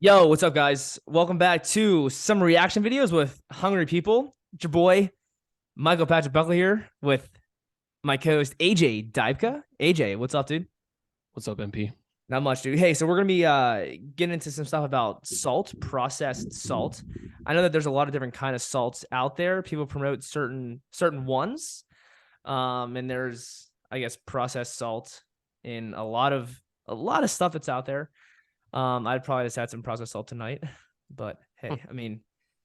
Yo, what's up, guys? Welcome back to some reaction videos with hungry people. It's your boy Michael Patrick Buckley here with my co-host AJ Dybka. AJ, what's up, dude? What's up, MP? Not much, dude. Hey, so we're gonna be getting into some stuff about salt, processed salt. I know that there's a lot of different kind of salts out there. People promote certain ones, and there's I guess processed salt in a lot of stuff that's out there. I'd probably just had some processed salt tonight, but hey, I mean,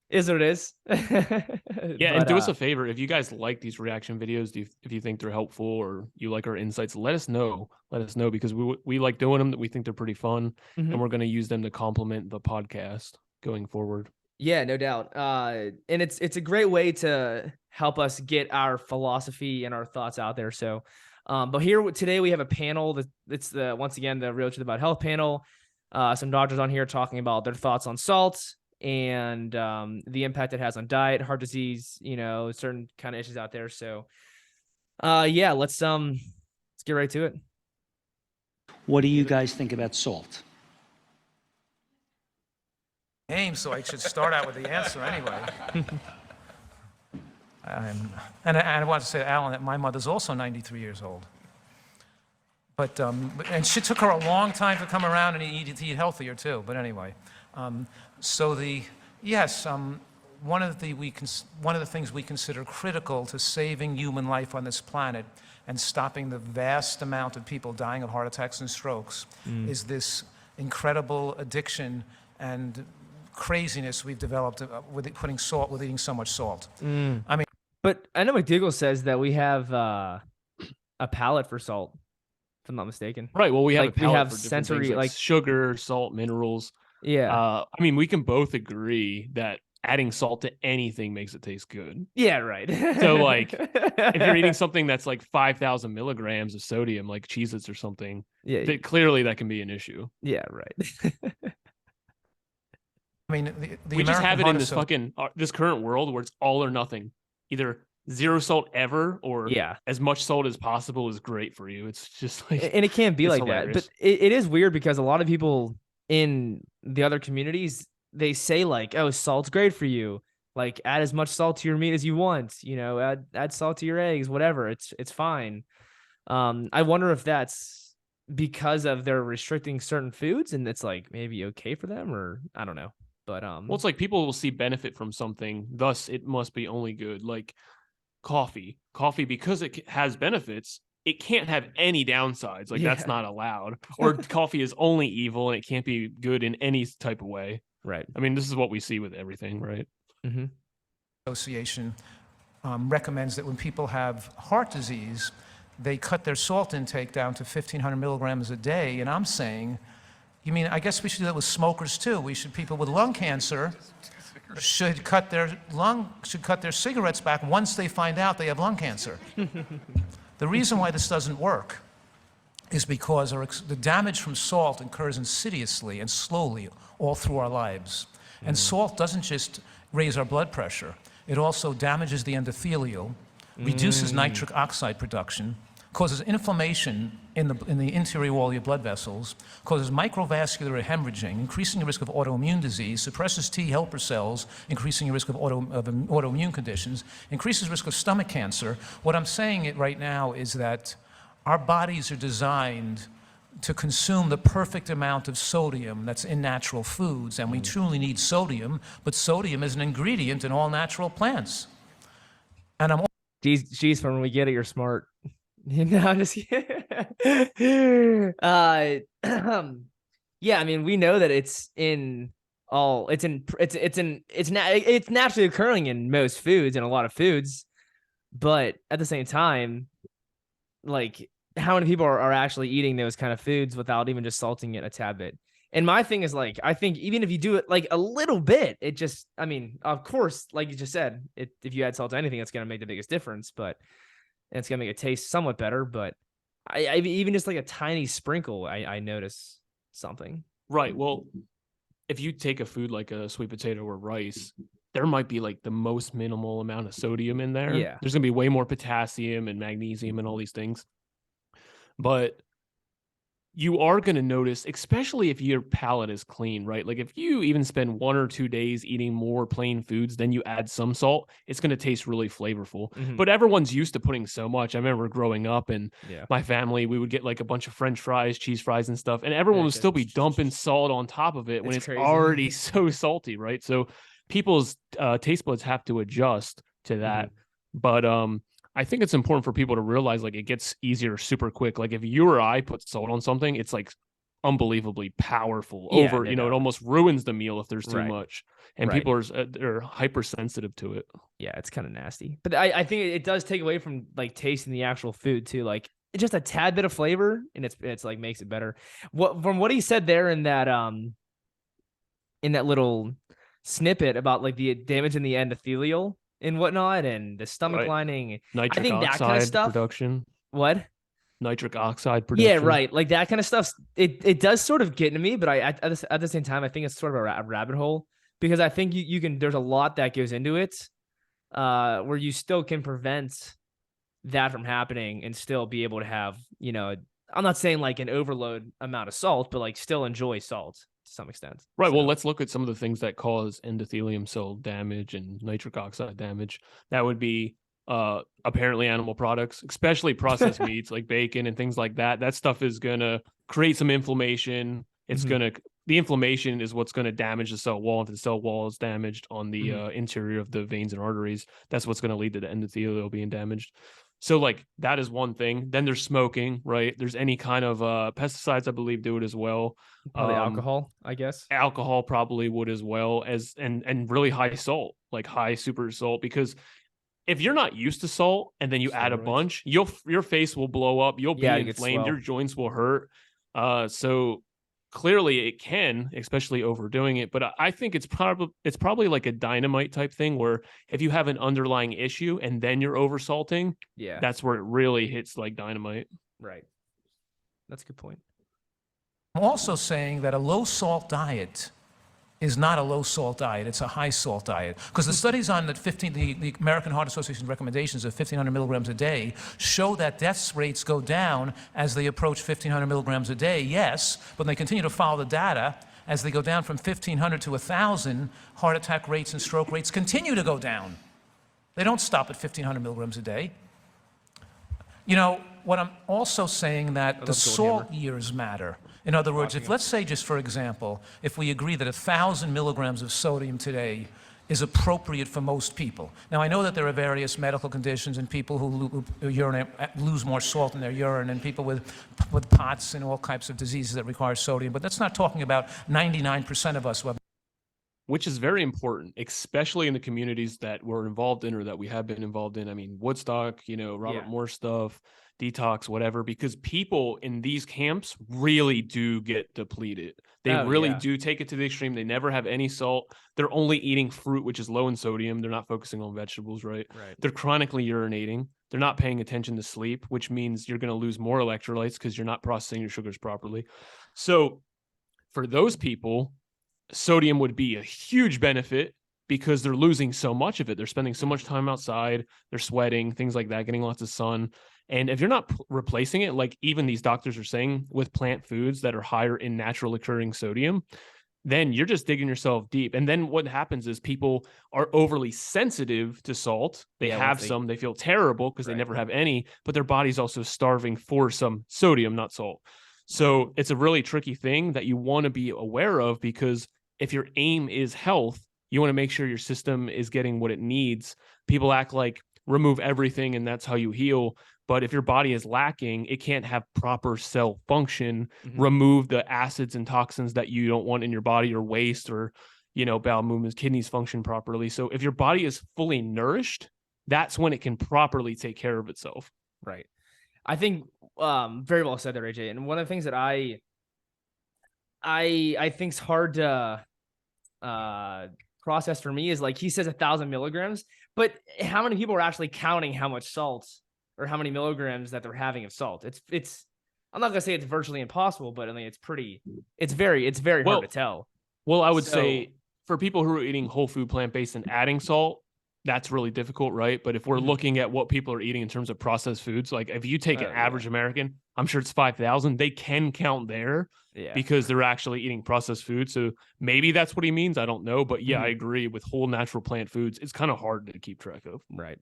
is what it is. Yeah, and But do us a favor. If you guys like these reaction videos, if you think they're helpful or you like our insights, let us know. Let us know because we like doing them. That we think they're pretty fun, and we're going to use them to complement the podcast going forward. Yeah, no doubt. And it's a great way to help us get our philosophy and our thoughts out there. So, but here today we have a panel that it's the once again the Real Truth About Health panel. Some doctors on here talking about their thoughts on salt and the impact it has on diet, heart disease, certain kind of issues out there. So, yeah, let's get right to it. What do you guys think about salt? So I should start out with the answer anyway. And I want to say to Alan that my mother's also 93 years old. But and she took her a long time to come around and eat healthier too. But anyway, one of the things we consider critical to saving human life on this planet and stopping the vast amount of people dying of heart attacks and strokes is this incredible addiction and craziness we've developed with eating so much salt. I mean, but I know McDougall says that we have a palate for salt, if I'm not mistaken. Right. Well, we have like we have sensory like sugar, salt, minerals. Yeah. I mean, we can both agree that adding salt to anything makes it taste good. Yeah, right. So like if you're eating something that's like 5,000 milligrams of sodium, like Cheez-Its or something, yeah, clearly that can be an issue. Yeah, right. I mean, we just have it in this fucking this current world where it's all or nothing. Either zero salt ever or as much salt as possible is great for you. It's just like, and it can't be like hilarious. that. But it is weird because a lot of people in the other communities, they say like, oh, salt's great for you. Like add as much salt to your meat as you want, add salt to your eggs, whatever. It's fine. I wonder if that's because of they're restricting certain foods and it's like maybe okay for them, or I don't know. But well, it's like people will see benefit from something, thus it must be only good. Like coffee, because it has benefits, it can't have any downsides. Like that's not allowed. Or coffee is only evil and it can't be good in any type of way. Right. I mean, this is what we see with everything, right? Association recommends that when people have heart disease, they cut their salt intake down to 1,500 milligrams a day. And I'm saying, you mean, I guess we should do that with smokers too. People with lung cancer should cut their cigarettes back once they find out they have lung cancer. The reason why this doesn't work is because the damage from salt occurs insidiously and slowly all through our lives. And salt doesn't just raise our blood pressure. It also damages the endothelial, reduces nitric oxide production, causes inflammation in the interior wall of your blood vessels, causes microvascular hemorrhaging, increasing the risk of autoimmune disease, suppresses T helper cells, increasing the risk of autoimmune conditions, increases risk of stomach cancer. What I'm saying right now is that our bodies are designed to consume the perfect amount of sodium that's in natural foods, and we truly need sodium, but sodium is an ingredient in all natural plants. And Geez, when we get it, you're smart. No, I'm just kidding. Yeah, I mean, we know that it's naturally occurring in most foods and a lot of foods, but at the same time, like how many people are actually eating those kind of foods without even just salting it a tad bit? And my thing is like, I think even if you do it like a little bit, it just, I mean, of course, like you just said, if you add salt to anything, it's going to make the biggest difference, but and it's gonna make it taste somewhat better. But I even just like a tiny sprinkle, I notice something. Right. Well, if you take a food like a sweet potato or rice, there might be like the most minimal amount of sodium in there. Yeah. There's gonna be way more potassium and magnesium and all these things. But you are going to notice, especially if your palate is clean, right? Like if you even spend 1 or 2 days eating more plain foods, then you add some salt, it's going to taste really flavorful. Mhm. But everyone's used to putting so much. I remember growing up and Yeah. my family, we would get like a bunch of French fries, cheese fries and stuff, and everyone would still be dumping salt on top of it when It's it's crazy. already so salty, right? So people's taste buds have to adjust to that. But I think it's important for people to realize like it gets easier super quick. Like if you or I put salt on something, it's like unbelievably powerful Yeah, over, no it doubt. almost ruins the meal if there's too Right. much. And Right. people are hypersensitive to it. Yeah, it's kind of nasty. But I think it does take away from like tasting the actual food too. Like just a tad bit of flavor and it's like makes it better. What from what he said there in that little snippet about like the damage in the endothelial and whatnot and the stomach Right. lining. I Nitric think that kind of oxide stuff. production. What? Nitric oxide Yeah, production. right. Like that kind of stuff. It does sort of get into me, but at the same time, I think it's sort of a rabbit hole because I think you can. There's a lot that goes into it, where you still can prevent that from happening and still be able to have, I'm not saying like an overload amount of salt, but like still enjoy salt to some extent. Right. So, Well, let's look at some of the things that cause endothelium cell damage and nitric oxide damage. That would be apparently animal products, especially processed meats like bacon and things like that. That stuff is gonna create some inflammation. It's gonna the inflammation is what's going to damage the cell wall. If the cell wall is damaged on the interior of the veins and arteries, that's what's going to lead to the endothelial being damaged. So like that is one thing. Then there's smoking, right? There's any kind of pesticides, I believe, do it as well. probably alcohol, I guess. Alcohol probably would as well as and really high salt, like high super salt, because if you're not used to salt and then you add a Steroids. bunch, your face will blow up, you'll be Yeah, it gets inflamed, your swell. joints will hurt. So clearly it can, especially overdoing it. But I think it's probably like a dynamite type thing where if you have an underlying issue and then you're oversalting, Yeah, that's where it really hits like dynamite. right. That's a good point. I'm also saying that a low-salt diet is not a low-salt diet, it's a high-salt diet. Because the studies on the American Heart Association recommendations of 1,500 milligrams a day show that death rates go down as they approach 1,500 milligrams a day, yes, but they continue to follow the data. As they go down from 1,500 to 1,000, heart attack rates and stroke rates continue to go down. They don't stop at 1,500 milligrams a day. You know, what I'm also saying that the salt years matter. In other words, if let's say just for example, if we agree that 1,000 milligrams of sodium today is appropriate for most people. Now I know that there are various medical conditions and people who lose more salt in their urine and people with POTS and all types of diseases that require sodium, but that's not talking about 99% of us who have. Which is very important, especially in the communities that we're involved in or that we have been involved in. I mean, Woodstock, Robert Moore stuff, detox, whatever, because people in these camps really do get depleted. They really do take it to the extreme. They never have any salt. They're only eating fruit, which is low in sodium. They're not focusing on vegetables, right? They're chronically urinating. They're not paying attention to sleep, which means you're going to lose more electrolytes because you're not processing your sugars properly. So for those people, sodium would be a huge benefit because they're losing so much of it. They're spending so much time outside, they're sweating, things like that, getting lots of sun. And if you're not replacing it, like even these doctors are saying, with plant foods that are higher in natural occurring sodium, then you're just digging yourself deep. And then what happens is people are overly sensitive to salt. They have some, they feel terrible because they never have any, but their body's also starving for some sodium, not salt. So it's a really tricky thing that you want to be aware of, because if your aim is health, you want to make sure your system is getting what it needs. People act like remove everything and that's how you heal. But if your body is lacking, it can't have proper cell function, remove the acids and toxins that you don't want in your body or waste, or, bowel movements, kidneys function properly. So if your body is fully nourished, that's when it can properly take care of itself. Right. I think very well said there, AJ. And one of the things that I think's hard to process for me is like he says 1,000 milligrams, but how many people are actually counting how much salt or how many milligrams that they're having of salt? It's I'm not gonna say it's virtually impossible, but I mean it's very hard to tell. Well, I would say for people who are eating whole food plant-based and adding salt, that's really difficult, right? But if we're looking at what people are eating in terms of processed foods, like if you take an average American, I'm sure it's 5,000. They can count there Yeah. because they're actually eating processed food. So maybe that's what he means. I don't know. But yeah, I Mhm. agree with whole natural plant foods. It's kind of hard to keep track of. Right.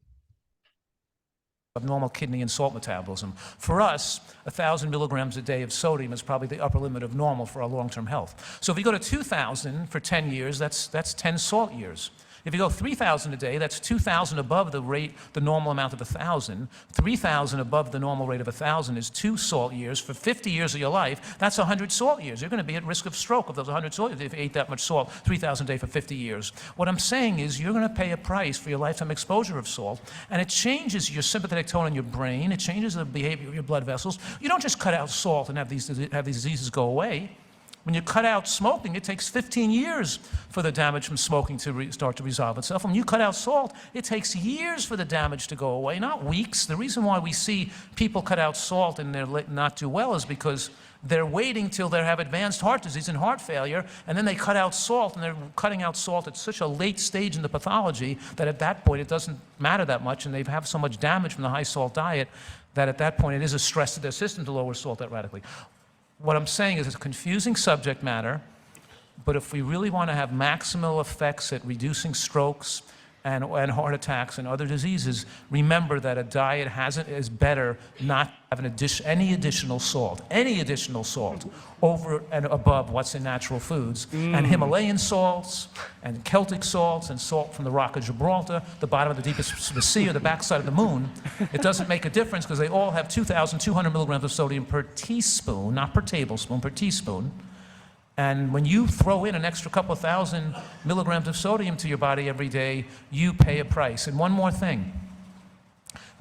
Of normal kidney and salt metabolism. For us, 1,000 milligrams a day of sodium is probably the upper limit of normal for our long-term health. So if you go to 2,000 for 10 years, that's 10 salt years. If you go 3,000 a day, that's 2,000 above the rate, the normal amount of 1,000. 3,000 above the normal rate of 1,000 is 2 salt years. For 50 years of your life, that's 100 salt years. You're going to be at risk of stroke of those 100 salt years if you ate that much salt, 3,000 a day for 50 years. What I'm saying is you're going to pay a price for your lifetime exposure of salt, and it changes your sympathetic tone in your brain. It changes the behavior of your blood vessels. You don't just cut out salt and have these diseases go away. When you cut out smoking, it takes 15 years for the damage from smoking to start to resolve itself. When you cut out salt, it takes years for the damage to go away, not weeks. The reason why we see people cut out salt and they're not do well is because they're waiting till they have advanced heart disease and heart failure, and then they cut out salt, and they're cutting out salt at such a late stage in the pathology that at that point it doesn't matter that much, and they have so much damage from the high salt diet that at that point it is a stress to their system to lower salt that radically. What I'm saying is it's a confusing subject matter, but if we really want to have maximal effects at reducing strokes and heart attacks and other diseases, remember that a diet is better not having any additional salt over and above what's in natural foods. And Himalayan salts and Celtic salts and salt from the Rock of Gibraltar, the bottom of the deepest sea or the backside of the moon, it doesn't make a difference because they all have 2,200 milligrams of sodium per teaspoon, not per tablespoon, per teaspoon. And when you throw in an extra couple thousand milligrams of sodium to your body every day, you pay a price. And one more thing.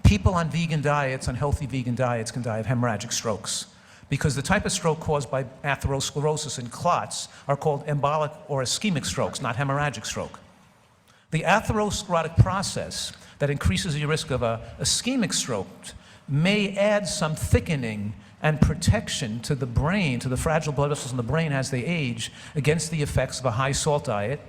People on vegan diets, on healthy vegan diets, can die of hemorrhagic strokes because the type of stroke caused by atherosclerosis and clots are called embolic or ischemic strokes, not hemorrhagic stroke. The atherosclerotic process that increases your risk of a ischemic stroke may add some thickening and protection to the brain, to the fragile blood vessels in the brain as they age, against the effects of a high salt diet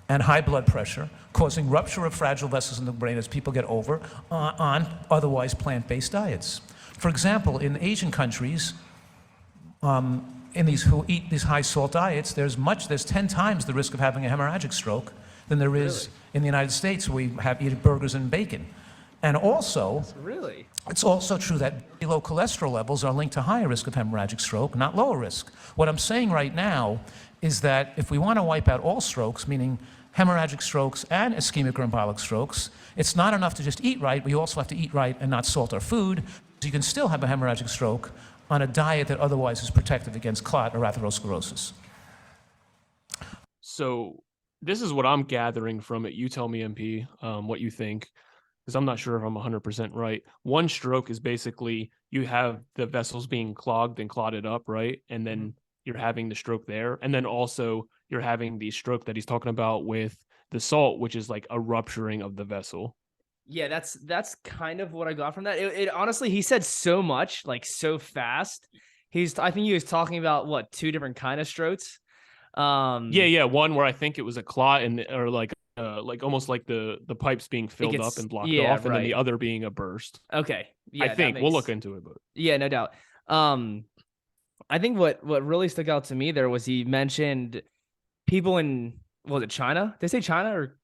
and high blood pressure, causing rupture of fragile vessels in the brain as people get over on otherwise plant-based diets. For example, in Asian countries, who eat these high salt diets, there's 10 times the risk of having a hemorrhagic stroke than there is in the United States, where we eat burgers and bacon. And also, it's also true that low cholesterol levels are linked to higher risk of hemorrhagic stroke, not lower risk. What I'm saying right now is that if we want to wipe out all strokes, meaning hemorrhagic strokes and ischemic or embolic strokes, it's not enough to just eat right. We also have to eat right and not salt our food. So you can still have a hemorrhagic stroke on a diet that otherwise is protective against clot or atherosclerosis. So this is what I'm gathering from it. You tell me, MP, what you think, because I'm not sure if I'm 100% right. One stroke is basically you have the vessels being clogged and clotted up, right? And then you're having the stroke there. And then also you're having the stroke that he's talking about with the salt, which is like a rupturing of the vessel. Yeah, that's kind of what I got from that. It honestly, he said so much, like so fast. I think he was talking about what, 2 different kind of strokes. Yeah. One where I think it was a clot or like almost like the pipes being filled up and blocked off, and then the other being a burst. Okay. Yeah, I think we'll look into it, but yeah, no doubt. I think what really stuck out to me there was he mentioned people in, was it China? Did they say China or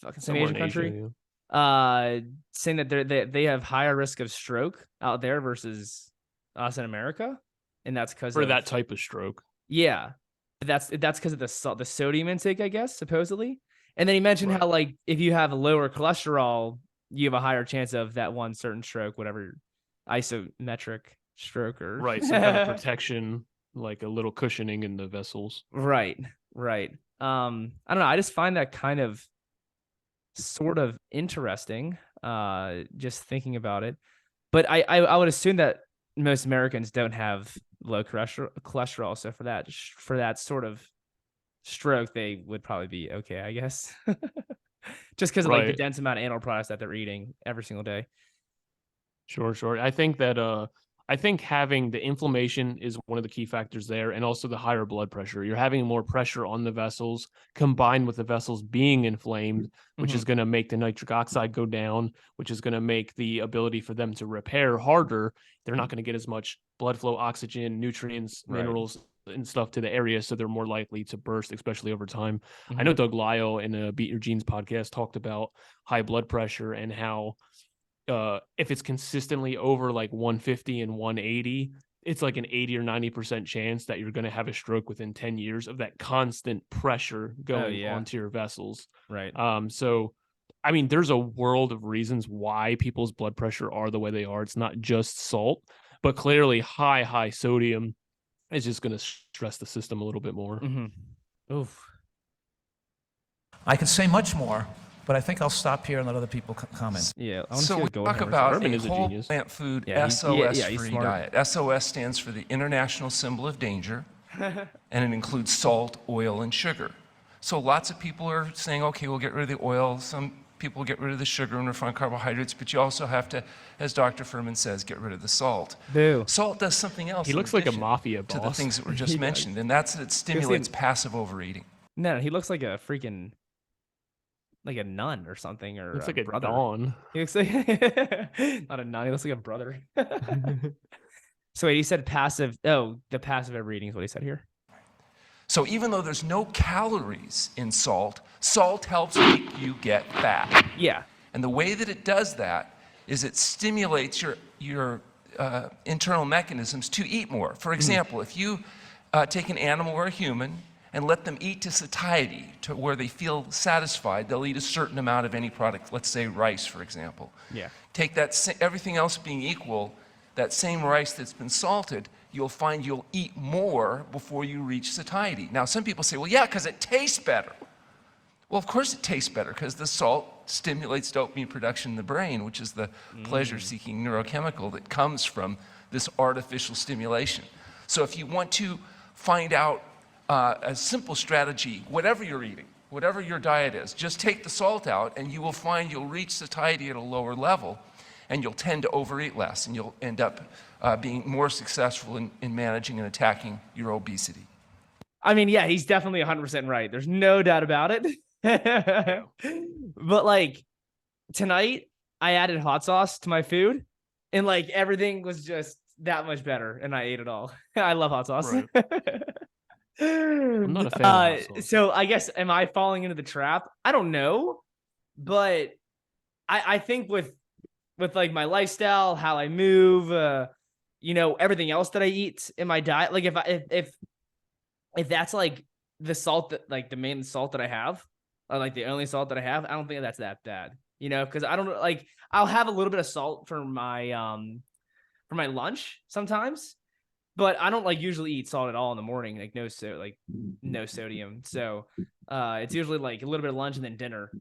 fucking some Asian country? Asia, yeah. Saying that they have higher risk of stroke out there versus us in America, and that's because for that type of stroke. Yeah, but that's because of the sodium intake, I guess, supposedly. And then he mentioned how, like, if you have a lower cholesterol, you have a higher chance of that one certain stroke, whatever isometric stroke or some kind of protection, like a little cushioning in the vessels. Right. I don't know. I just find that kind of sort of interesting, just thinking about it. But I would assume that most Americans don't have low cholesterol, so for that sort of stroke, they would probably be okay, I guess. Just because of like the dense amount of animal products that they're eating every single day. Sure. I think that I think having the inflammation is one of the key factors there, and also the higher blood pressure. You're having more pressure on the vessels combined with the vessels being inflamed, which is going to make the nitric oxide go down, which is going to make the ability for them to repair harder. They're not going to get as much blood flow, oxygen, nutrients, Right. minerals, and stuff to the area, so they're more likely to burst, especially over time. I Mhm. know Doug Lyle in a Beat Your Genes podcast talked about high blood pressure and how if it's consistently over like 150 and 180, it's like an 80 or 90% chance that you're going to have a stroke within 10 years of that constant pressure going yeah. onto your vessels. Right. So I mean, there's a world of reasons why people's blood pressure are the way they are. It's not just salt, but clearly high sodium is just going to stress the system a little bit more. Mm-hmm. Oof. I could say much more, but I think I'll stop here and let other people comment. Yeah. I wanna see So we what talk Goldhammer about Urban a is a whole genius. plant food Yeah, he's SOS-free smart. diet. SOS stands for the International Symbol of Danger, and it includes salt, oil, and sugar. So lots of people are saying, okay, we'll get rid of the oil. Some people get rid of the sugar and refined carbohydrates, but you also have to, as Dr. Furman says, get rid of the salt. Boo. Salt does something else. He in looks like a addition mafia to the boss. things that were He just does. mentioned, and that's that it stimulates passive overeating. No, he looks like a freaking like a nun or something, or Looks like a brother. dawn. He looks like not a nun. He looks like a brother. So wait, he said passive. Oh, the passive overeating is what he said here. So even though there's no calories in salt, salt helps make you get fat. Yeah. And the way that it does that is it stimulates your internal mechanisms to eat more. For example, if you take an animal or a human and let them eat to satiety, to where they feel satisfied, they'll eat a certain amount of any product, let's say rice, for example. Yeah. Take that, everything else being equal, that same rice that's been salted, you'll find you'll eat more before you reach satiety. Now, some people say, well, yeah, because it tastes better. Well, of course it tastes better, because the salt stimulates dopamine production in the brain, which is the pleasure-seeking neurochemical that comes from this artificial stimulation. So if you want to find out a simple strategy, whatever you're eating, whatever your diet is, just take the salt out and you will find you'll reach satiety at a lower level, and you'll tend to overeat less, and you'll end up being more successful in managing and attacking your obesity. I mean, yeah, he's definitely 100% right. There's no doubt about it. But like tonight, I added hot sauce to my food, and like everything was just that much better, and I ate it all. I love hot sauce. Right. I'm not a fan of hot sauce. So I guess, am I falling into the trap? I don't know, but I think with like my lifestyle, how I move, everything else that I eat in my diet, like if that's like the salt that, like the main salt that I have, or like the only salt that I have, I don't think that's that bad, because I don't like, I'll have a little bit of salt for my lunch sometimes, but I don't like usually eat salt at all in the morning, like no sodium. So it's usually like a little bit of lunch and then dinner.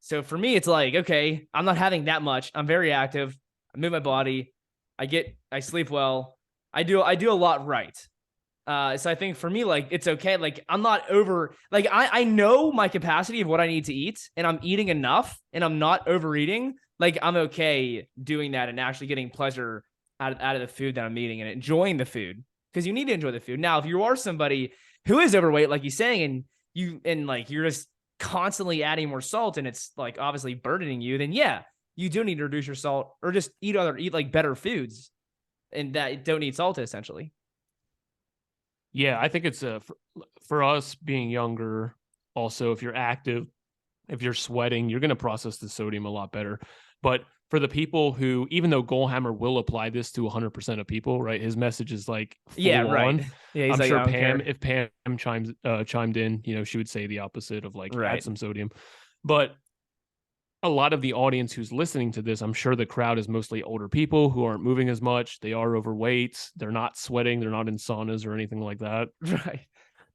So for me, it's like, okay, I'm not having that much. I'm very active. I move my body. I sleep well. I do a lot right. So I think for me, like, it's okay. Like, I'm not over, like, I know my capacity of what I need to eat, and I'm eating enough, and I'm not overeating. Like, I'm okay doing that and actually getting pleasure out of the food that I'm eating and enjoying the food, because you need to enjoy the food. Now, if you are somebody who is overweight, like he's saying, and like you're just constantly adding more salt, and it's like obviously burdening you, then yeah, you do need to reduce your salt, or just eat like better foods and that don't need salt, essentially. Yeah, I think it's for us being younger. Also, if you're active, if you're sweating, you're going to process the sodium a lot better. But for the people who, even though Goldhammer will apply this to 100% of people, right? His message is like, Yeah, full right. on. Yeah, he's I'm like, sure I don't Pam, care. if Pam chimed in, she would say the opposite of like, Right. add some sodium. But a lot of the audience who's listening to this, I'm sure the crowd is mostly older people who aren't moving as much. They are overweight. They're not sweating. They're not in saunas or anything like that. Right.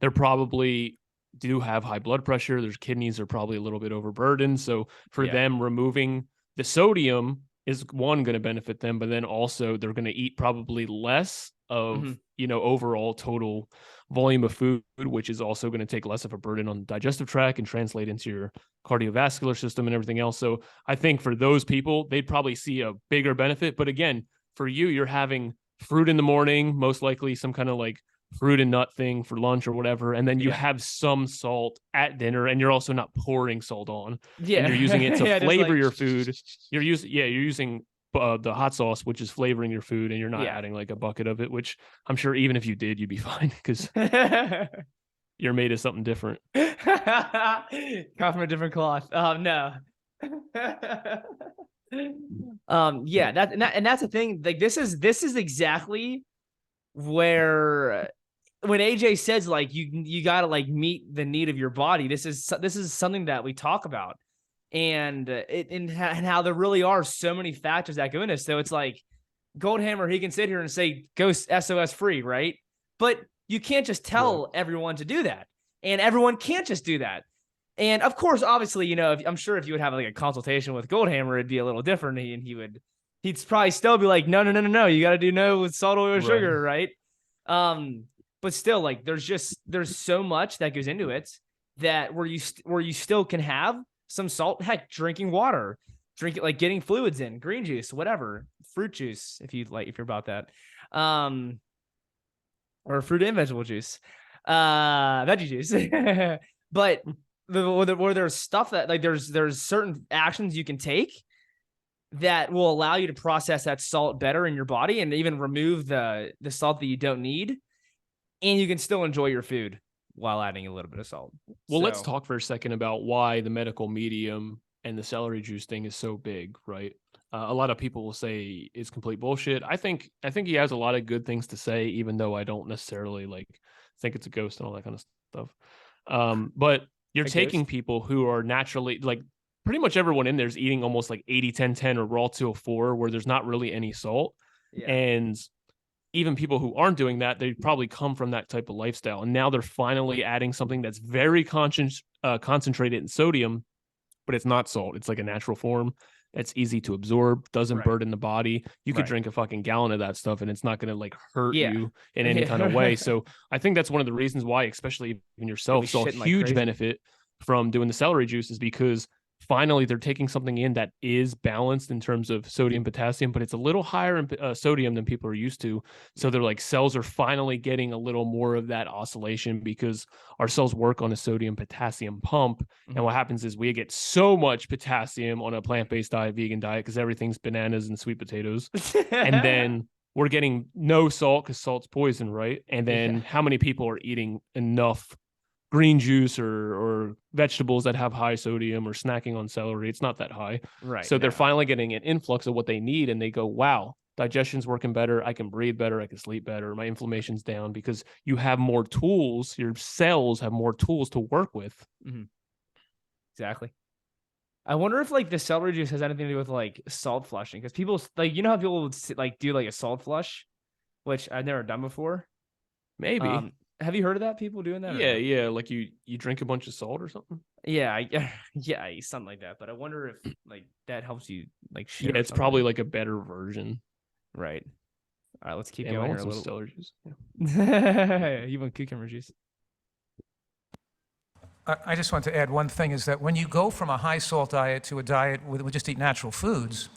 They're probably do have high blood pressure. Their kidneys are probably a little bit overburdened. So for Yeah. them, removing the sodium is going to benefit them, but then also they're going to eat probably less of, overall total volume of food, which is also going to take less of a burden on the digestive tract and translate into your cardiovascular system and everything else. So I think for those people, they'd probably see a bigger benefit. But again, for you, you're having fruit in the morning, most likely some kind of like fruit and nut thing for lunch or whatever, and then you have some salt at dinner, and you're also not pouring salt on, Yeah. and you're using it to Yeah, just flavor like- your food. You're using the hot sauce, which is flavoring your food, and you're not Yeah. adding like a bucket of it, which I'm sure even if you did, you'd be fine because you're made of something different. Cut from a different cloth. No. Yeah, and that's the thing. Like this is exactly where when AJ says like you gotta like meet the need of your body. This is something that we talk about, and and how there really are so many factors that go into this. So it's like Goldhammer, he can sit here and say go SOS free, right? But you can't just tell everyone to do that, and everyone can't just do that. And of course, obviously, you know, I'm sure if you would have like a consultation with Goldhammer, it'd be a little different, and he'd probably still be like, no, you got to do no with salt, oil, sugar, right? But still, like, there's so much that goes into it that where you still can have some salt. Heck, drinking water, like getting fluids in, green juice, whatever, fruit juice, if you're about that, or fruit and vegetable juice, veggie juice, but. Where there's stuff that like there's certain actions you can take that will allow you to process that salt better in your body and even remove the salt that you don't need, and you can still enjoy your food while adding a little bit of salt. Well, let's talk for a second about why the medical medium and the celery juice thing is so big, right? A lot of people will say it's complete bullshit. I think he has a lot of good things to say, even though I don't necessarily like think it's a ghost and all that kind of stuff. But you're taking people who are naturally like pretty much everyone in there is eating almost like 80-10-10 or raw 204 where there's not really any salt. Yeah. And even people who aren't doing that, they probably come from that type of lifestyle. And now they're finally adding something that's very concentrated in sodium, but it's not salt. It's like a natural form that's easy to absorb, doesn't burden the body. You could drink a fucking gallon of that stuff and it's not going to like hurt you in any kind of way. So I think that's one of the reasons why, especially even yourself, saw a huge benefit from doing the celery juice is because finally they're taking something in that is balanced in terms of sodium, potassium, but it's a little higher in sodium than people are used to. So they're like cells are finally getting a little more of that oscillation because our cells work on a sodium potassium pump. And what happens is we get so much potassium on a plant-based diet, vegan diet, because everything's bananas and sweet potatoes. And then we're getting no salt because salt's poison, right? And then how many people are eating enough green juice or vegetables that have high sodium or snacking on celery? It's not that high. Right. So they're finally getting an influx of what they need and they go, wow, digestion's working better. I can breathe better. I can sleep better. My inflammation's down because you have more tools. Your cells have more tools to work with. Mm-hmm. Exactly. I wonder if like the celery juice has anything to do with like salt flushing, because people like, you know how people would like do like a salt flush, which I've never done before. Maybe. Have you heard of that? People doing that? Yeah. Like you drink a bunch of salt or something. Yeah, something like that. But I wonder if like that helps you like shit. Yeah, it's probably like a better version. Right. All right, let's keep going. I want here some a little. celery juice. Yeah. You want cucumber juice? I just want to add one thing is that when you go from a high salt diet to a diet where we just eat natural foods,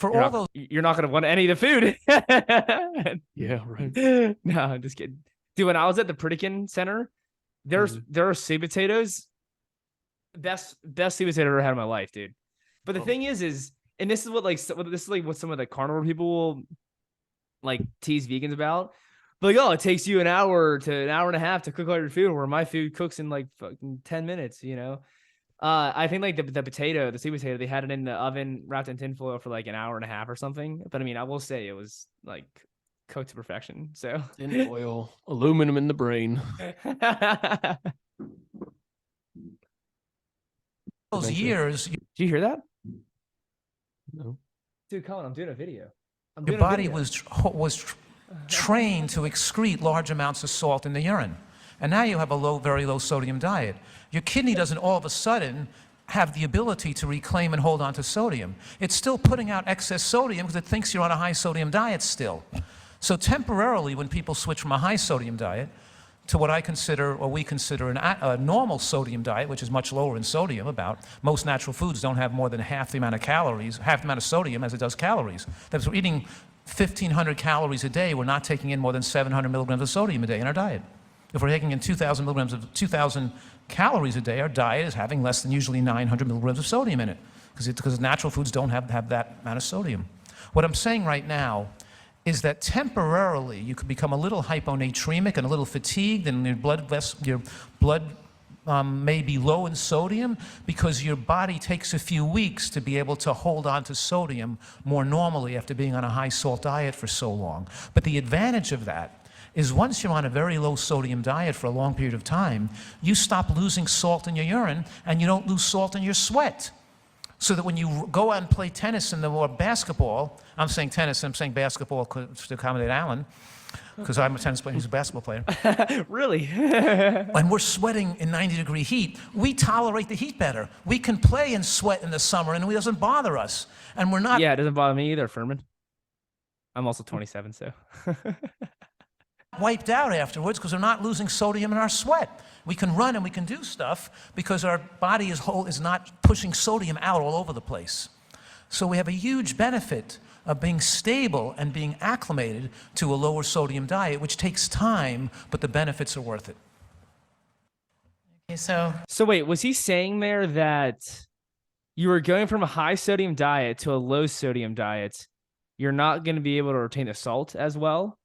you're not going to want any of the food. Yeah, right. No, I'm just kidding. Dude, when I was at the Pritikin Center, there are sweet potatoes. Best sweet potato I ever had in my life, dude. But the thing is, and this is what some of the carnivore people will like tease vegans about. But like, oh, it takes you an hour to an hour and a half to cook all your food, where my food cooks in like fucking 10 minutes, you know? I think like the sweet potato, they had it in the oven wrapped in tinfoil for like an hour and a half or something. But I mean, I will say it was like cooked to perfection. So tinfoil, aluminum in the brain. Those years, did you hear that? No, dude, Colin, I'm doing a video. Your body was trained to excrete large amounts of salt in the urine, and now you have a very low sodium diet. Your kidney doesn't all of a sudden have the ability to reclaim and hold on to sodium. It's still putting out excess sodium because it thinks you're on a high sodium diet still. So temporarily, when people switch from a high sodium diet to what I consider, or we consider, a normal sodium diet, which is much lower in sodium, most natural foods don't have more than half the amount of calories, half the amount of sodium as it does calories. That we're eating 1,500 calories a day, we're not taking in more than 700 milligrams of sodium a day in our diet. If we're taking in 2,000 calories a day, our diet is having less than usually 900 milligrams of sodium in it, because natural foods don't have that amount of sodium. What I'm saying right now is that temporarily you could become a little hyponatremic and a little fatigued, and your blood may be low in sodium because your body takes a few weeks to be able to hold on to sodium more normally after being on a high salt diet for so long. But the advantage of that is once you're on a very low sodium diet for a long period of time, you stop losing salt in your urine and you don't lose salt in your sweat. So that when you go out and play tennis or basketball, I'm saying tennis, I'm saying basketball to accommodate Alan, because I'm a tennis player, he's a basketball player. Really? When we're sweating in 90-degree heat, we tolerate the heat better. We can play and sweat in the summer and it doesn't bother us. And we're not Yeah, it doesn't bother me either, Furman. I'm also 27, so. wiped out afterwards because we're not losing sodium in our sweat. We can run and we can do stuff because our body is not pushing sodium out all over the place. So we have a huge benefit of being stable and being acclimated to a lower sodium diet, which takes time, but the benefits are worth it. Okay, so wait, was he saying there that you were going from a high sodium diet to a low sodium diet? You're not going to be able to retain the salt as well?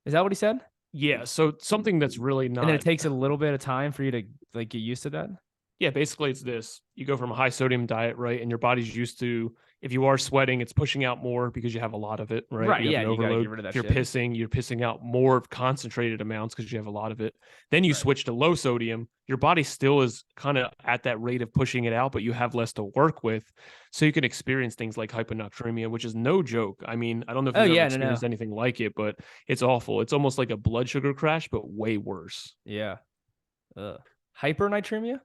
Is that what he said? Yeah, so something that's really not... And then it takes a little bit of time for you to like get used to that? Yeah, basically it's this. You go from a high sodium diet, right? And your body's used to, if you are sweating, it's pushing out more because you have a lot of it, right? Right, You have yeah, an you gotta overload. get rid of that If you're shit. you're pissing out more concentrated amounts because you have a lot of it. Then you switch to low sodium. Your body still is kind of at that rate of pushing it out, but you have less to work with. So you can experience things like hyponatremia, which is no joke. I mean, I don't know if you've ever experienced anything like it, but it's awful. It's almost like a blood sugar crash, but way worse. Yeah. Hypernatremia?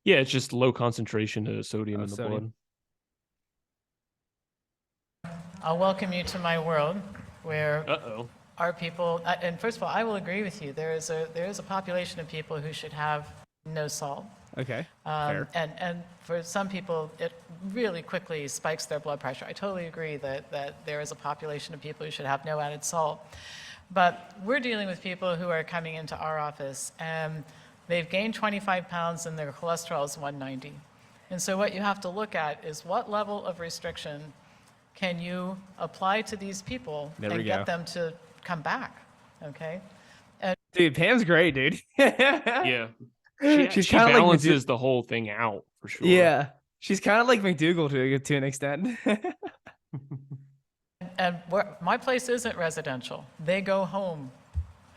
Yeah, it's just low concentration of sodium in the sodium. blood. I'll welcome you to my world where Uh-oh. our people, and first of all, I will agree with you. There is a population of people who should have no salt. Okay. Fair. And for some people, it really quickly spikes their blood pressure. I totally agree that there is a population of people who should have no added salt. But we're dealing with people who are coming into our office and they've gained 25 pounds and their cholesterol is 190. And so what you have to look at is what level of restriction can you apply to these people and get them to come back, okay? Dude, Pam's great, dude. Yeah. She kinda like balances the whole thing out for sure. Yeah. She's kind of like McDougal to an extent. And my place isn't residential. They go home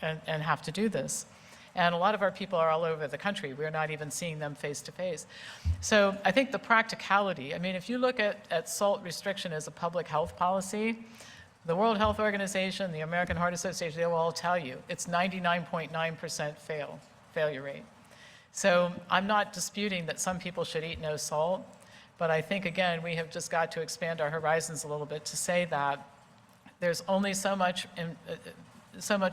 and have to do this. And a lot of our people are all over the country. We're not even seeing them face to face. So I think the practicality, I mean, if you look at salt restriction as a public health policy, the World Health Organization, the American Heart Association, they will all tell you it's 99.9% failure rate. So I'm not disputing that some people should eat no salt, but I think, again, we have just got to expand our horizons a little bit to say that there's only so much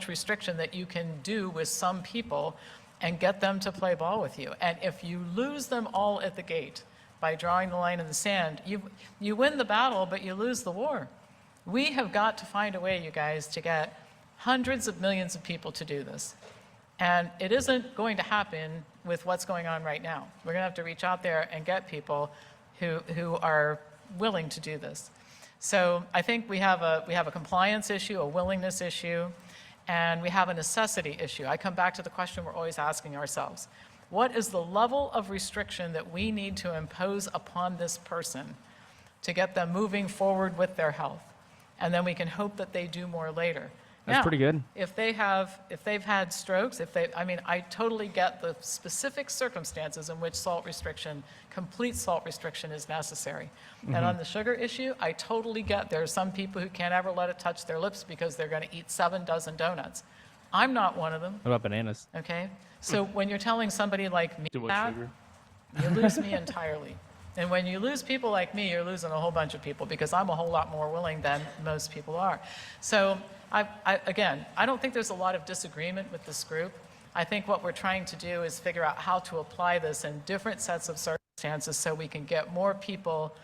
restriction that you can do with some people and get them to play ball with you. And if you lose them all at the gate by drawing the line in the sand, you win the battle, but you lose the war. We have got to find a way, you guys, to get hundreds of millions of people to do this. And it isn't going to happen with what's going on right now. We're going to have to reach out there and get people who are willing to do this. So I think we have a compliance issue, a willingness issue, and we have a necessity issue. I come back to the question we're always asking ourselves. What is the level of restriction that we need to impose upon this person to get them moving forward with their health? And then we can hope that they do more later. That's pretty good. If they've had strokes, I mean, I totally get the specific circumstances in which complete salt restriction is necessary. And on the sugar issue, I totally get there are some people who can't ever let it touch their lips because they're going to eat 7 dozen donuts. I'm not one of them. What about bananas? Okay? So when you're telling somebody like me Too much that, sugar. you lose me entirely. And when you lose people like me, you're losing a whole bunch of people because I'm a whole lot more willing than most people are. So again, I don't think there's a lot of disagreement with this group. I think what we're trying to do is figure out how to apply this in different sets of circumstances so we can get more people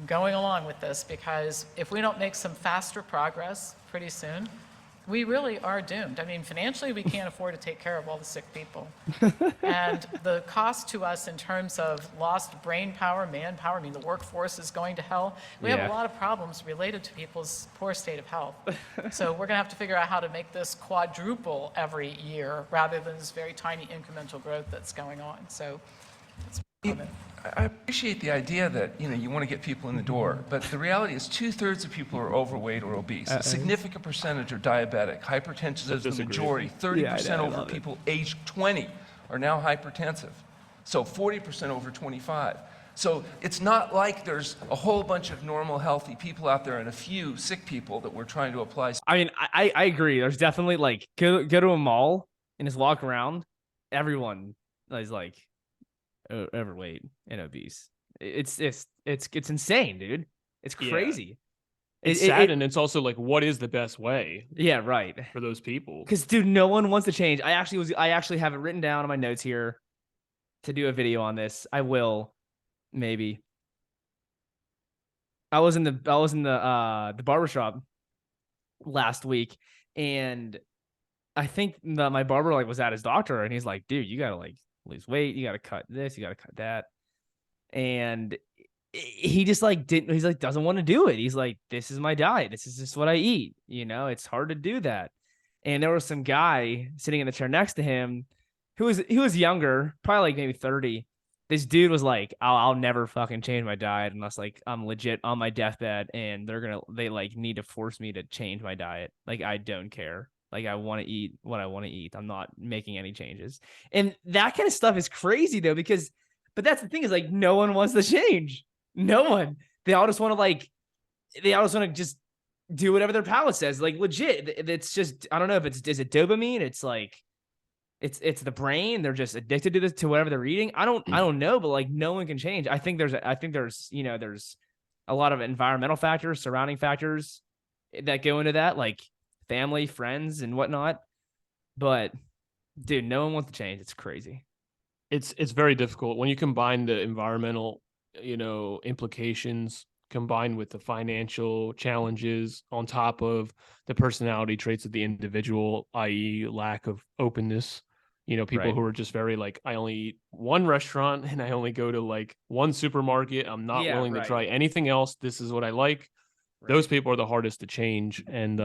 going along with this, because if we don't make some faster progress pretty soon, we really are doomed. I mean, financially, we can't afford to take care of all the sick people. And the cost to us in terms of lost brain power, manpower, I mean, the workforce is going to hell. We have Yeah. a lot of problems related to people's poor state of health. So we're going to have to figure out how to make this quadruple every year rather than this very tiny incremental growth that's going on. So that's my comment. I appreciate the idea that you want to get people in the door, but the reality is 2/3 of people are overweight or obese. A significant percentage are diabetic. Hypertension is the disagree. majority. 30% I over love it. people aged 20 are now hypertensive. So 40% over 25. So it's not like there's a whole bunch of normal, healthy people out there and a few sick people that we're trying to apply. I mean, I agree. There's definitely like go to a mall and just walk around. Everyone is like overweight and obese. It's insane, dude. It's Yeah. crazy. It's sad, and it's also like, what is the best way Yeah, right. for those people? Because dude, no one wants to change. I actually have it written down on my notes here to do a video on this. I will, maybe. I was in the barbershop last week, and I think my barber like was at his doctor, and he's like, dude, you gotta like lose weight, you gotta cut this, you gotta cut that. And he just like didn't, he's like doesn't want to do it. He's like, this is my diet, this is just what I eat, it's hard to do that. And there was some guy sitting in the chair next to him who was younger, probably like maybe 30. This dude was like, I'll never fucking change my diet unless like I'm legit on my deathbed and they like need to force me to change my diet. Like, I don't care. Like, I want to eat what I want to eat. I'm not making any changes. And that kind of stuff is crazy though, but that's the thing, is like, no one wants to change. No one. They all just want to just do whatever their palate says. Like, legit. It's just, I don't know if is it dopamine? It's like, it's the brain. They're just addicted to whatever they're eating. I don't know, but like, no one can change. I think there's there's a lot of environmental factors, surrounding factors that go into that, like family, friends, and whatnot. But dude, no one wants to change. It's crazy. It's very difficult when you combine the environmental, implications combined with the financial challenges on top of the personality traits of the individual, i.e. lack of openness. People Right. who are just very like, I only eat one restaurant and I only go to like one supermarket. I'm not Yeah, willing right. to try anything else. This is what I like. Right. Those people are the hardest to change. And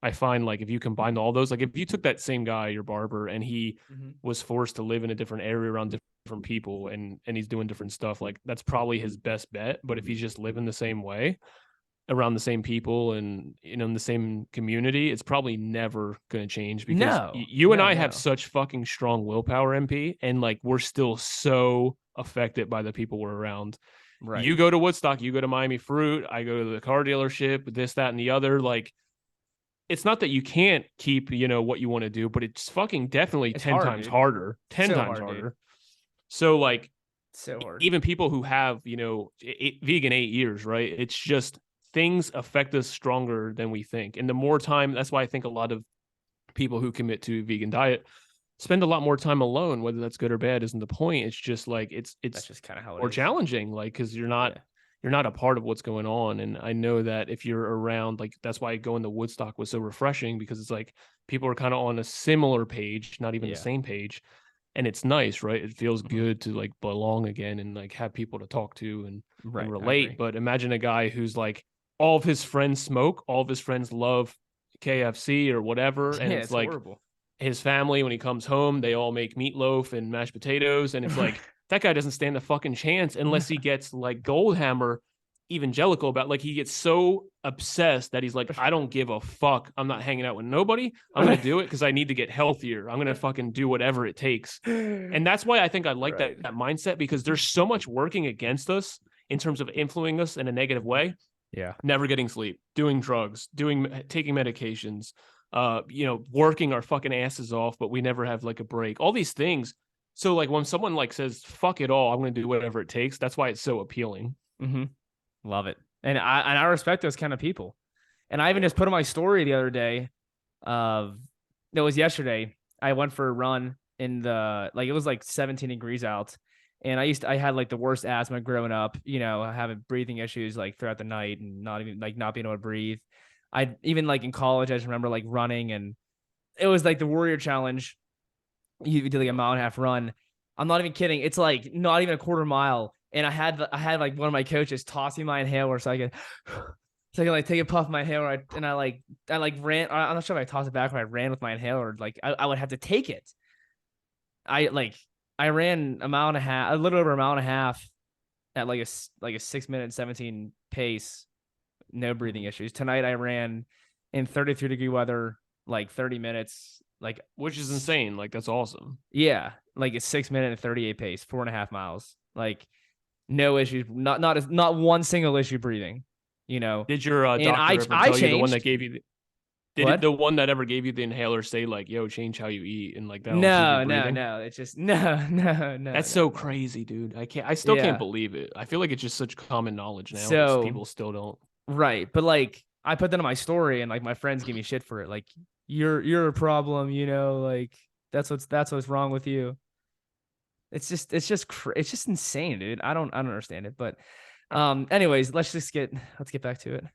I find like if you combine all those, like if you took that same guy, your barber, and he was forced to live in a different area around different people and he's doing different stuff, like that's probably his best bet. But if he's just living the same way around the same people and in the same community, it's probably never going to change, because No. you and No, I no. have such fucking strong willpower, MP, and like we're still so affected by the people we're around. Right. You go to Woodstock, you go to Miami Fruit, I go to the car dealership, this, that, and the other. Like, it's not that you can't keep, what you want to do, but it's fucking definitely It's 10 hard, times dude. harder, 10 So times hard, dude. harder. So like, So hard. even people who have, vegan 8 years, right? It's just things affect us stronger than we think. And the more time, that's why I think a lot of people who commit to vegan diet spend a lot more time alone. Whether that's good or bad isn't the point. It's just like, it's That's just kind of how it more is. challenging, like, because you're not a part of what's going on. And I know that if you're around, like, that's why going to Woodstock was so refreshing, because it's like people are kind of on a similar page, not even the same page. And it's nice, right? It feels good to like belong again and like have people to talk to and Right, I relate. agree. But imagine a guy who's like, all of his friends smoke, all of his friends love KFC or whatever. And Yeah, it's it's like horrible. his family, when he comes home, they all make meatloaf and mashed potatoes. And it's like, that guy doesn't stand a fucking chance unless he gets like Goldhammer evangelical about, like, he gets so obsessed that he's like, I don't give a fuck. I'm not hanging out with nobody. I'm going to do it because I need to get healthier. I'm going to fucking do whatever it takes. And that's why I think I like Right. that mindset, because there's so much working against us in terms of influencing us in a negative way. Yeah. Never getting sleep, doing drugs, taking medications, working our fucking asses off, but we never have like a break. All these things. So like when someone like says, fuck it all, I'm going to do whatever it takes. That's why it's so appealing. Mm-hmm. Love it. And I respect those kind of people. And I even just put on my story the other day it was yesterday. I went for a run in it was like 17 degrees out, And I had like the worst asthma growing up, you know, having breathing issues like throughout the night and not even like not being able to breathe. I even like in college, I just remember like running, and it was like the Warrior Challenge. You did like a mile and a half run. I'm not even kidding. It's like not even a quarter mile. And I had like one of my coaches toss me my inhaler so I could like take a puff of my inhaler, and I like ran. I'm not sure if I tossed it back or I ran with my inhaler. Like I would have to take it. I ran a mile and a half, a little over a mile and a half at like a 6 minute 17 pace, no breathing issues. Tonight I ran in 33-degree weather, like 30 minutes, like which is insane. Like that's awesome. yeah, like a 6 minute and 38 pace, 4.5 miles, like no issues, not one single issue breathing, you know. Did your And doctor ever I tell you, the one that changed. gave you What? the one that ever gave you the inhaler say like, yo, change how you eat and like that'll No, improve your breathing? no. It's just no. That's so crazy, dude. I still can't Yeah. believe it. I feel like it's just such common knowledge now. So- People still don't. Right. But like I put that on my story, and like my friends give me shit for it. Like you're a problem, you know, like that's what's wrong with you. It's just insane, dude. I don't understand it. But anyways, let's get back to it.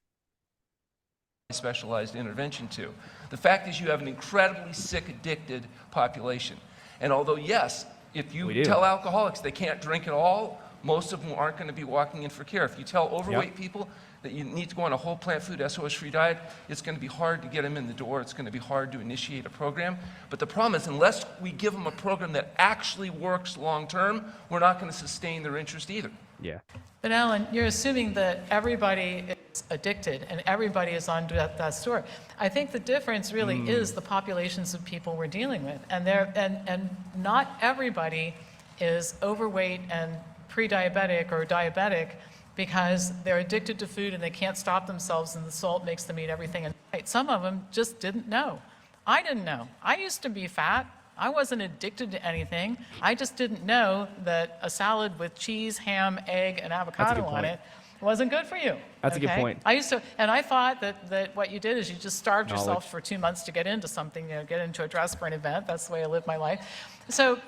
Specialized intervention to. The fact is you have an incredibly sick, addicted population. And although, yes, if We you do. tell alcoholics they can't drink at all, most of them aren't going to be walking in for care. If you tell overweight people that you need to go on a whole plant food, SOS-free diet, it's going to be hard to get them in the door. It's going to be hard to initiate a program. But the problem is, unless we give them a program that actually works long-term, we're not going to sustain their interest either. Yeah. But Alan, you're assuming that everybody is addicted and everybody is on that store. I think the difference really is the populations of people we're dealing with, and not everybody is overweight and pre-diabetic or diabetic because they're addicted to food and they can't stop themselves, and the salt makes them eat everything. And some of them just didn't know. I didn't know. I used to be fat. I wasn't addicted to anything. I just didn't know that a salad with cheese, ham, egg, and avocado on point. it wasn't good for you. That's a good point. I used to, and I thought that what you did is you just starved Knowledge. yourself for 2 months to get into something, you know, get into a dress for an event. That's the way I lived my life. So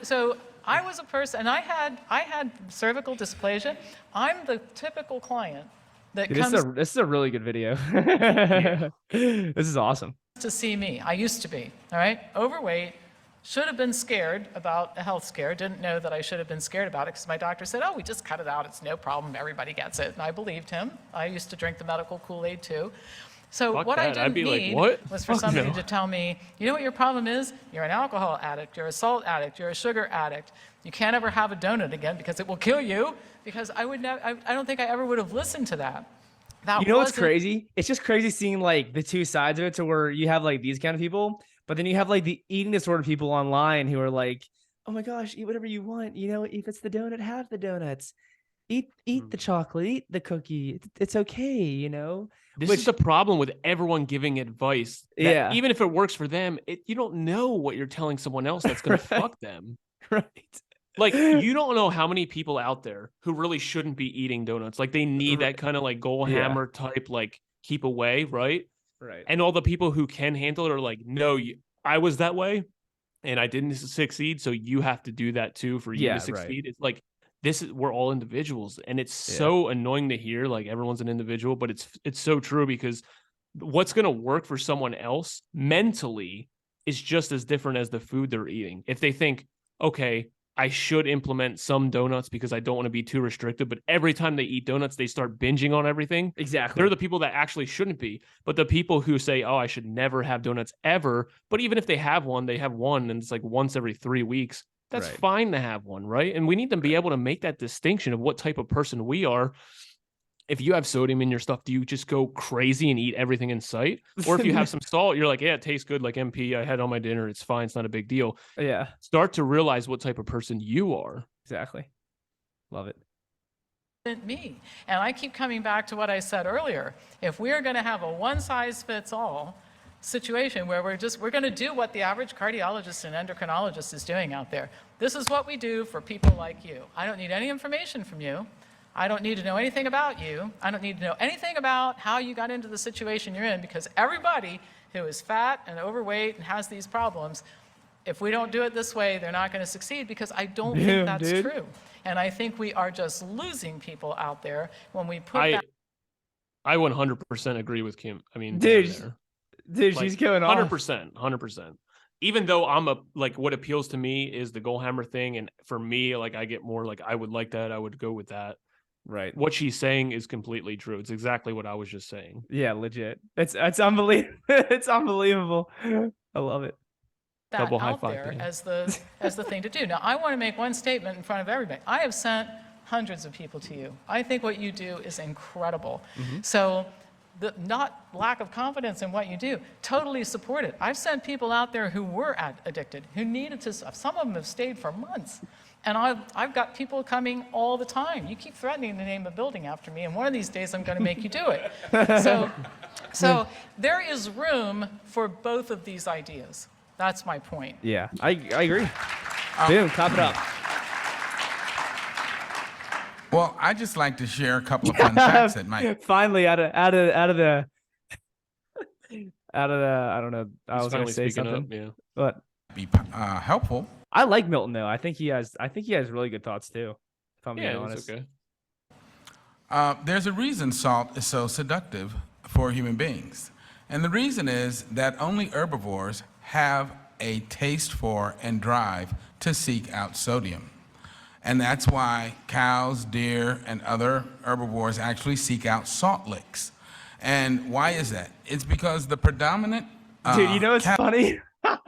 I was a person, and I had cervical dysplasia. I'm the typical client that Dude, comes this is a really good video. This is awesome. to see me. I used to be, all right, overweight. Should have been scared about a health scare. Didn't know that I should have been scared about it because my doctor said, oh, we just cut it out. It's no problem. Everybody gets it. And I believed him. I used to drink the medical Kool-Aid too. So Fuck what I that. I'd didn't be like, need what? was for Fuck somebody no. to tell me, you know what your problem is? You're an alcohol addict. You're a salt addict. You're a sugar addict. You can't ever have a donut again because it will kill you. Because I don't think I ever would have listened to that. That You know what's wasn't- crazy? It's just crazy seeing like the two sides of it, to where you have like these kind of people, but then you have like the eating disorder people online who are like, oh my gosh, eat whatever you want. You know, if it's the donut, have the donuts. Eat the chocolate, eat the cookie. It's okay, you know? This is the problem with everyone giving advice. That Yeah. Even if it works for them, you don't know what you're telling someone else that's going to fuck them. Right. Like, you don't know how many people out there who really shouldn't be eating donuts. Like, they need that kind of like goal Yeah. hammer type, like, keep away, right? Right. And all the people who can handle it are like, no, I was that way and I didn't succeed. So you have to do that too for you Yeah, to right. succeed. It's like, we're all individuals, and it's Yeah. so annoying to hear like everyone's an individual, but it's so true, because what's going to work for someone else mentally is just as different as the food they're eating. If they think, okay, I should implement some donuts because I don't want to be too restricted, but every time they eat donuts, they start binging on everything. Exactly. They're the people that actually shouldn't be. But the people who say, oh, I should never have donuts ever. But even if they have one, they have one, and it's like once every 3 weeks. That's Right. fine to have one, right? And we need to be able to make that distinction of what type of person we are. If you have sodium in your stuff, do you just go crazy and eat everything in sight? Or if you have some salt, you're like, yeah, it tastes good like MP. I had on my dinner. It's fine. It's not a big deal. Yeah, Start to realize what type of person you are. exactly. Love it. isn't me. And I keep coming back to what I said earlier. If we're going to have a one-size-fits-all situation where we're going to do what the average cardiologist and endocrinologist is doing out there. This is what we do for people like you. I don't need any information from you. I don't need to know anything about you. I don't need to know anything about how you got into the situation you're in, because everybody who is fat and overweight and has these problems if we don't do it this way, they're not going to succeed, because I don't Damn, think that's dude. true. And I think we are just losing people out there when we put I that. I 100% agree with Kim. I mean, Dude, down there. Dude, she's going off. 100%, 100%. Even though I'm like, what appeals to me is the goal hammer thing, and for me, like, I get more like, I would like that, I would go with that. Right. What she's saying is completely true. It's exactly what I was just saying. Yeah, legit. It's unbelievable. It's unbelievable. I love it. that Double high out five, there Dan. as the thing to do. Now, I want to make one statement in front of everybody. I have sent hundreds of people to you. I think what you do is incredible. So the not lack of confidence in what you do, totally support it. I've sent people out there who were addicted, who needed to, some of them have stayed for months. And I've got people coming all the time. You keep threatening to name a building after me, and one of these days I'm going to make you do it. So there is room for both of these ideas. That's my point. Yeah, I agree. Boom, cop it up. Well, I just like to share a couple of fun facts that might Finally, out of the I don't know. I He's was going finally to say speaking something, up, yeah. but be helpful. I like Milton though. I think he has really good thoughts too. If I'm being Yeah, honest. it's okay. There's a reason salt is so seductive for human beings. And the reason is that only herbivores have a taste for and drive to seek out sodium. And that's why cows, deer, and other herbivores actually seek out salt licks. And why is that? It's because the predominant Dude, you know what's funny? What's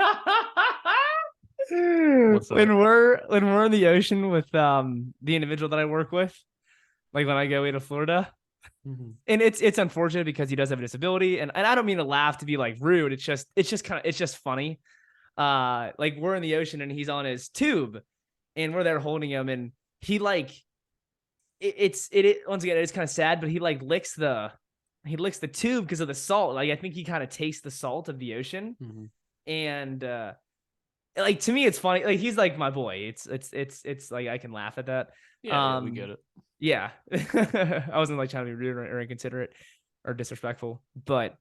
up? When we're in the ocean with the individual that I work with, like when I go away to Florida, and it's unfortunate because he does have a disability, and I don't mean to laugh to be like rude. It's just funny. Like we're in the ocean and he's on his tube, and we're there holding him, and he like it once again it's kind of sad, but he like licks the tube because of the salt. Like I think he kind of tastes the salt of the ocean, and like to me it's funny. Like he's like my boy. It's like I can laugh at that. Yeah, we get it. Yeah. I wasn't like trying to be rude or inconsiderate or disrespectful, but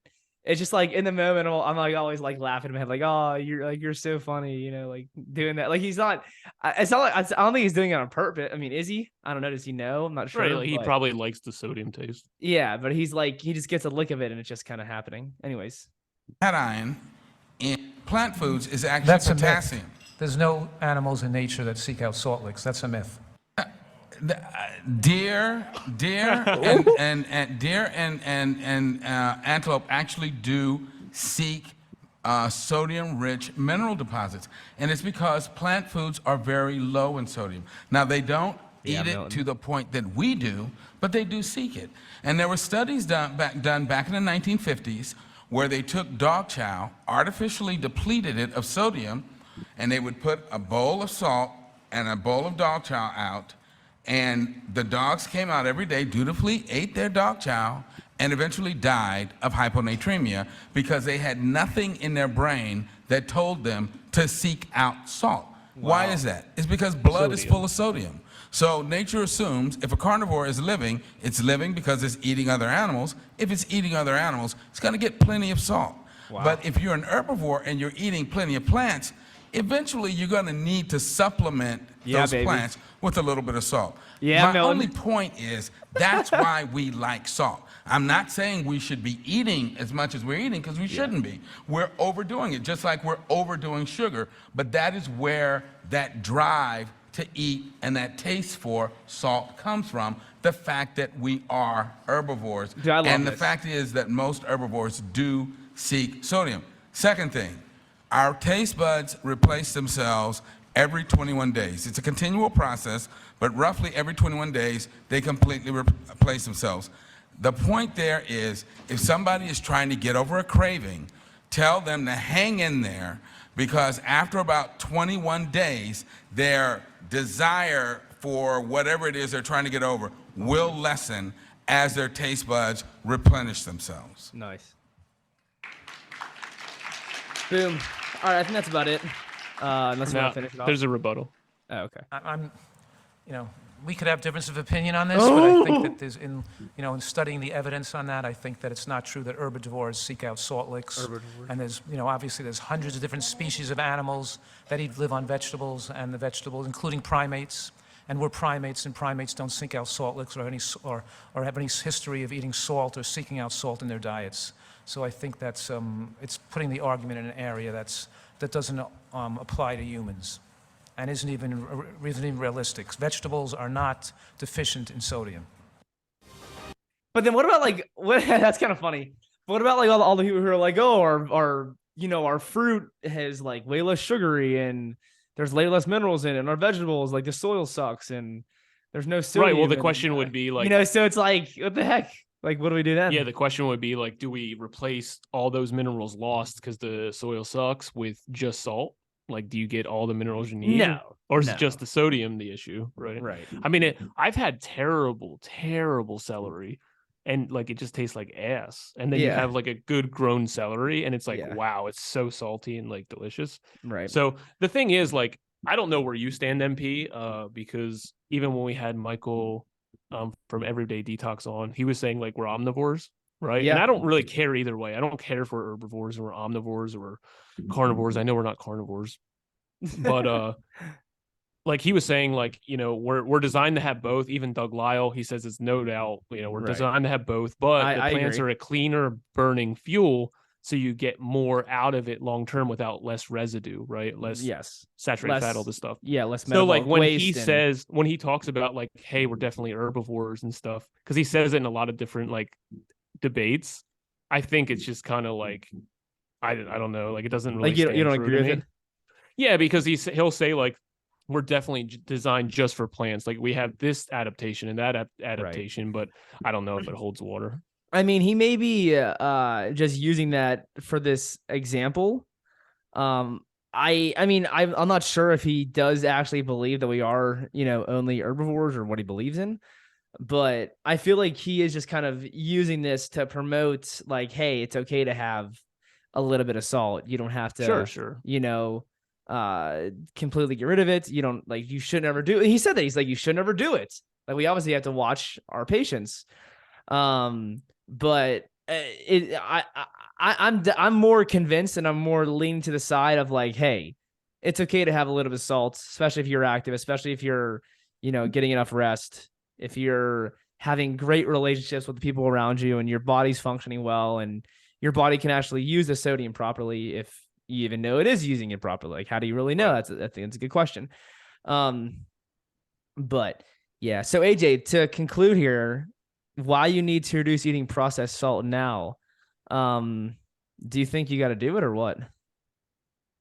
it's just like in the moment I'm like always like laughing in my head, like, oh, you're so funny, you know, like doing that. Like he's not, it's not like, I don't think he's doing it on purpose. I mean, is he? I don't know. Does he know? I'm not sure. Right, like, he but- probably likes the sodium taste. Yeah, but he's like, he just gets a lick of it and it's just kind of happening. Anyways. cation in plant foods is actually That's a potassium. myth. There's no animals in nature that seek out salt licks. That's a myth. Deer and antelope actually do seek sodium-rich mineral deposits, and it's because plant foods are very low in sodium. Now they don't eat it Milton. to the point that we do, but they do seek it. And there were studies done back in the 1950s where they took dog chow, artificially depleted it of sodium, and they would put a bowl of salt and a bowl of dog chow out, and the dogs came out every day, dutifully ate their dog chow, and eventually died of hyponatremia because they had nothing in their brain that told them to seek out salt. Why is that? It's because blood is full of sodium. So nature assumes if a carnivore is living, it's living because it's eating other animals. If it's eating other animals, it's going to get plenty of salt. But if you're an herbivore and you're eating plenty of plants, eventually you're going to need to supplement those baby. plants with a little bit of salt. Yeah, My Milton. only point is that's why we like salt. I'm not saying we should be eating as much as we're eating because we shouldn't be. We're overdoing it, just like we're overdoing sugar. But that is where that drive to eat and that taste for salt comes from, the fact that we are herbivores. Dude, I love and the this. fact is that most herbivores do seek sodium. Second thing, our taste buds replace themselves every 21 days. It's a continual process, but roughly every 21 days, they completely replace themselves. The point there is, if somebody is trying to get over a craving, tell them to hang in there, because after about 21 days, their desire for whatever it is they're trying to get over will lessen as their taste buds replenish themselves. Nice. Boom. All right, I think that's about it. Unless you Now, want to finish it off. there's a rebuttal. Oh, okay. you know, we could have difference of opinion on this, but I think that there's in studying the evidence on that, I think that it's not true that herbivores seek out salt licks. And there's, obviously there's hundreds of different species of animals that live on vegetables, and the vegetables, including primates. And we're primates, and primates don't seek out salt licks or have any history of eating salt or seeking out salt in their diets. So I think that's it's putting the argument in an area that doesn't apply to humans, and isn't even realistic. Vegetables are not deficient in sodium. But then what about like what? That's kind of funny. But what about like all the people who are like, oh, our fruit has like way less sugary and there's way less minerals in it, and our vegetables, like the soil sucks and there's no sodium. Right. Well, the question would be like, so it's like, what the heck? Like, what do we do then? yeah, the question would be like, do we replace all those minerals lost because the soil sucks with just salt? Like, do you get all the minerals you need? No. Or is it just the sodium the issue? Right. Right. I mean, I've had terrible celery, and like it just tastes like ass. And then you have like a good grown celery, and it's like, wow, it's so salty and like delicious. Right. So the thing is, like, I don't know where you stand, MP, because even when we had Michael from Everyday Detox on, he was saying like we're omnivores, right? Yeah. And I don't really care either way. I don't care if we're herbivores or omnivores or carnivores. I know we're not carnivores, but like he was saying, like, we're designed to have both. Even Doug Lyle, he says it's no doubt, we're designed to have both, but the plants are a cleaner burning fuel, so you get more out of it long term without less residue, right? Less saturated fat, all this stuff. Yeah, less so like when he waste says, when he talks about like, hey, we're definitely herbivores and stuff, because he says it in a lot of different like debates, I think it's just kind of like, I don't know, like it doesn't really like you don't agree with it. Yeah, because he'll say like we're definitely designed just for plants, like we have this adaptation and that adaptation, but I don't know if it holds water. I mean, he may be just using that for this example. I mean, I'm not sure if he does actually believe that we are, only herbivores, or what he believes in. But I feel like he is just kind of using this to promote, like, hey, it's okay to have a little bit of salt. You don't have to, Sure. Completely get rid of it. You don't, like, you should never do it. He said that. He's like, you should never do it. Like, we obviously have to watch our patients. But I'm more convinced, and I'm more leaning to the side of like, hey, it's okay to have a little bit of salt, especially if you're active, especially if you're, getting enough rest, if you're having great relationships with the people around you, and your body's functioning well, and your body can actually use the sodium properly, if you even know it is using it properly. Like, how do you really know? I think that's a good question. But yeah, so AJ, to conclude here, why you need to reduce eating processed salt now? Do you think you got to do it, or what?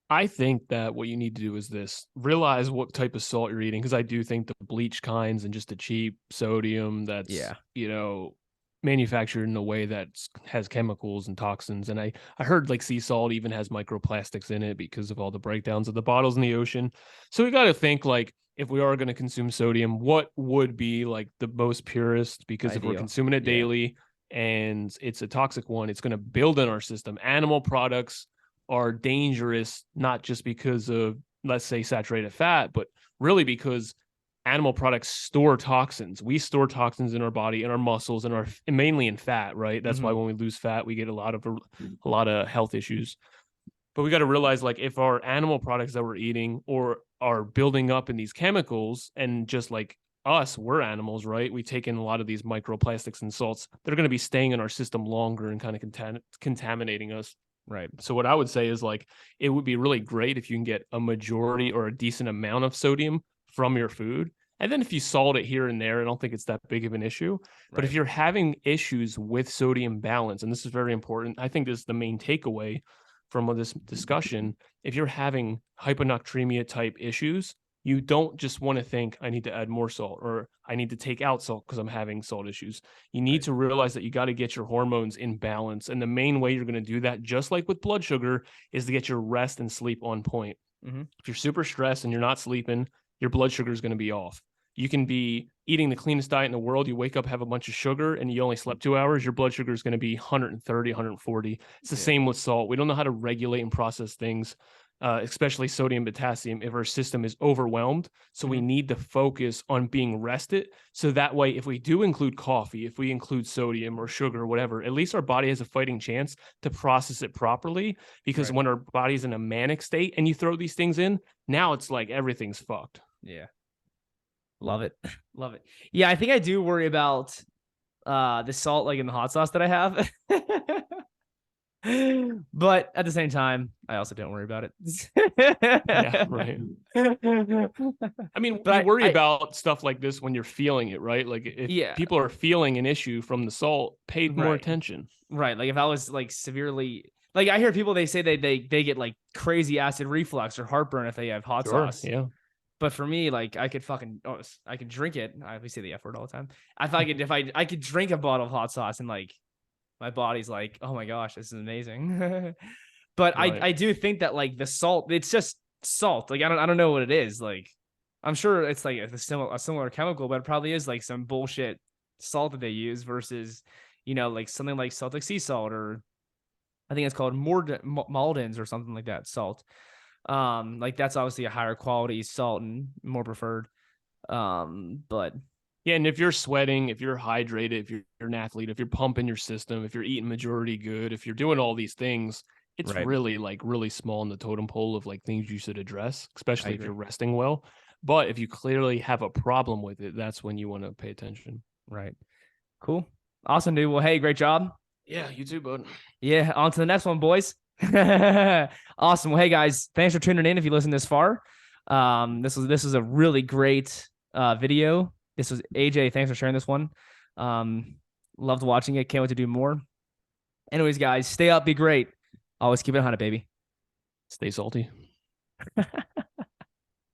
I think that what you need to do is this: realize what type of salt you're eating, because I do think the bleach kinds and just the cheap sodium that's manufactured in a way that has chemicals and toxins. And I heard like sea salt even has microplastics in it because of all the breakdowns of the bottles in the ocean. So we got to think, like, if we are going to consume sodium, what would be like the most purest? Because if we're consuming it daily and it's a toxic one, it's going to build in our system. Animal products are dangerous, not just because of, let's say, saturated fat, but really because animal products store toxins. We store toxins in our body, in our muscles, and mainly in fat, right? That's why when we lose fat, we get a lot of health issues. But we got to realize, like, if our animal products that we're eating or are building up in these chemicals, and just like us, we're animals, right? We take in a lot of these microplastics and salts that are going to be staying in our system longer and kind of contaminating us. Right. So what I would say is, like, it would be really great if you can get a majority or a decent amount of sodium from your food. And then if you salt it here and there, I don't think it's that big of an issue. But if you're having issues with sodium balance, and this is very important, I think this is the main takeaway from this discussion. If you're having hyponatremia type issues, you don't just want to think, I need to add more salt, or I need to take out salt because I'm having salt issues. You need to realize that you got to get your hormones in balance. And the main way you're going to do that, just like with blood sugar, is to get your rest and sleep on point. If you're super stressed and you're not sleeping, your blood sugar is going to be off. You can be eating the cleanest diet in the world. You wake up, have a bunch of sugar, and you only slept 2 hours. Your blood sugar is going to be 130, 140. It's the same with salt. We don't know how to regulate and process things. especially sodium, potassium, if our system is overwhelmed. So we need to focus on being rested. So that way, if we do include coffee, if we include sodium or sugar or whatever, at least our body has a fighting chance to process it properly. Because when our body's in a manic state and you throw these things in, now it's like everything's fucked. Yeah. Love it. Love it. Yeah, I think I do worry about the salt like in the hot sauce that I have. But at the same time, I also don't worry about it. Yeah, right. I mean, But you worry I- about stuff like this when you're feeling it, right? Like if people are feeling an issue from the salt, pay more Right. attention. Right. Like if I was like severely like I hear people they say they get like crazy acid reflux or heartburn if they have hot sauce. Yeah. But for me, like I could I could drink it. We say the F word all the time. If I could drink a bottle of hot sauce and like my body's like, oh my gosh, this is amazing. But Right. I do think that like the salt, it's just salt. Like I don't know what it is. Like I'm sure it's like a similar chemical, but it probably is like some bullshit salt that they use versus, like something like Celtic sea salt, or I think it's called Maldon's or something like that salt. Like that's obviously a higher quality salt and more preferred. But Yeah, and if you're sweating, if you're hydrated, if you're an athlete, if you're pumping your system, if you're eating majority good, if you're doing all these things, it's Right. really really small in the totem pole of like things you should address, especially if agree. you're resting well. But if you clearly have a problem with it, that's when you want to pay attention. Right. Cool. Awesome, dude. Well, hey, great job. Yeah, you too, bud. Yeah, on to the next one, boys. Awesome. Well, hey guys, thanks for tuning in if you listened this far. This was a really great video. This was AJ. Thanks for sharing this one. Loved watching it. Can't wait to do more. Anyways, guys, stay up, be great. Always keep it 100, baby. Stay salty.